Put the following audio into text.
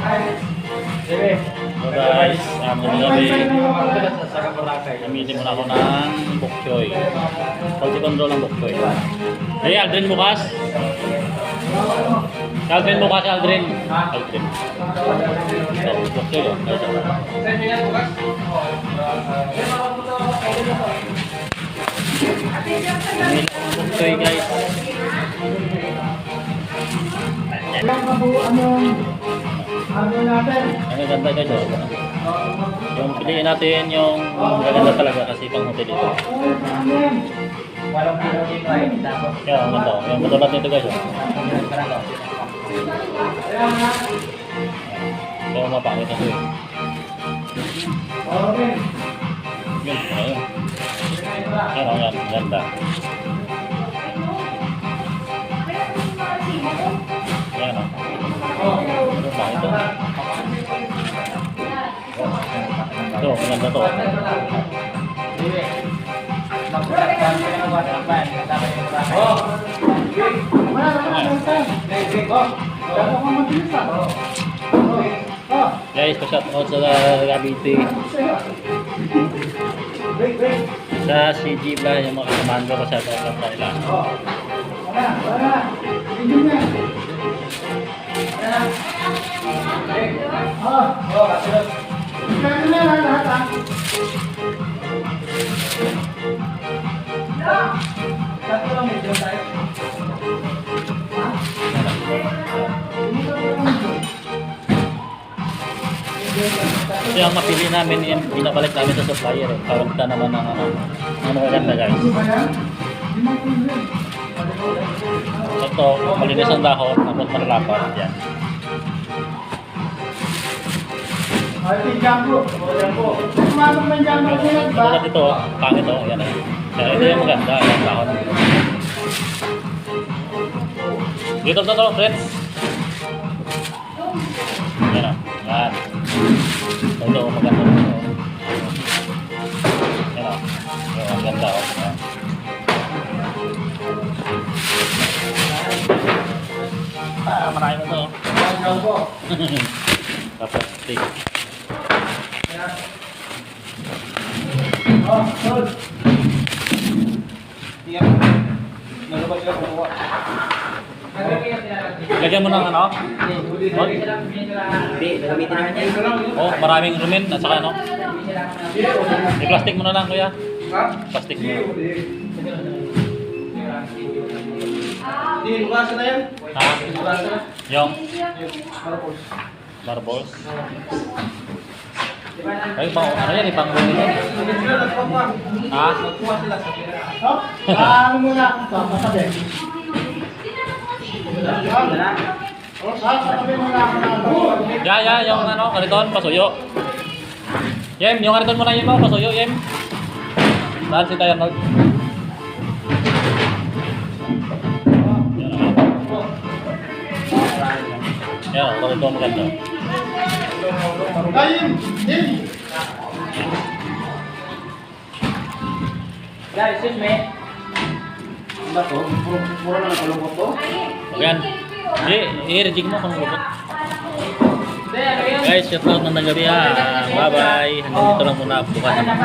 So guys, gabi, gamitin muna ako ng bok choy. Quality control ng bok choy. Hey, Aldrin bukas. Aldrin bukas, Aldrin. Aldrin. So, bok choy yun. Bok choy guys. Ano ganda guys, oh. Yung piliin natin yung maganda talaga kasi pang hotel ito. Kaya ang ganda, yung katulad nito guys, oh. Kaya mapangit na ito, eh. Yun, ayun. Yan, oh, yan, ganda. Yan, oh. Ito. Ito, maganda to. Guys, pa-shout out sa Cavite. Sa CG ba, yung mga kamando ko sa shout out nila. Ito yung mapili namin, yung pinabalik namin sa supplier, eh. Kaunta naman ng ano maganda guys. Ito, malinis ang dahon, tapos malalapat. Yan. Katulad ito, pangit ito. Yan. Yan, ito yung maganda. Yan, dahon. Dito to, friends. Yan o. Yan. Ito, maganda. Yan o. Yan, maganda o. Yan. Marami mo ito. Tapos stick. Lagyan mo ng ano? Oh, maraming rumen at saka ano? I-plastic mo na lang kuya. Plastic mo. Bukas na yan? Ha? Yung? Marbles. Ay, ano yan? Ibang rumen yan. Ha? Ano muna? Matabi. Yung ano, kariton, pasuyo. Yem, yung kariton mo na yun mo, pasuyo, Yem. Saan si Tayo Arnold? Yan, kariton maganda. Guys, excuse me. Ano to? Puro na nakalungkot to? Yan. I-rejig mo kung lupot. Guys, shout out ng nagabi ha. Bye-bye. Hanggang dito lang muna. Bukas naman.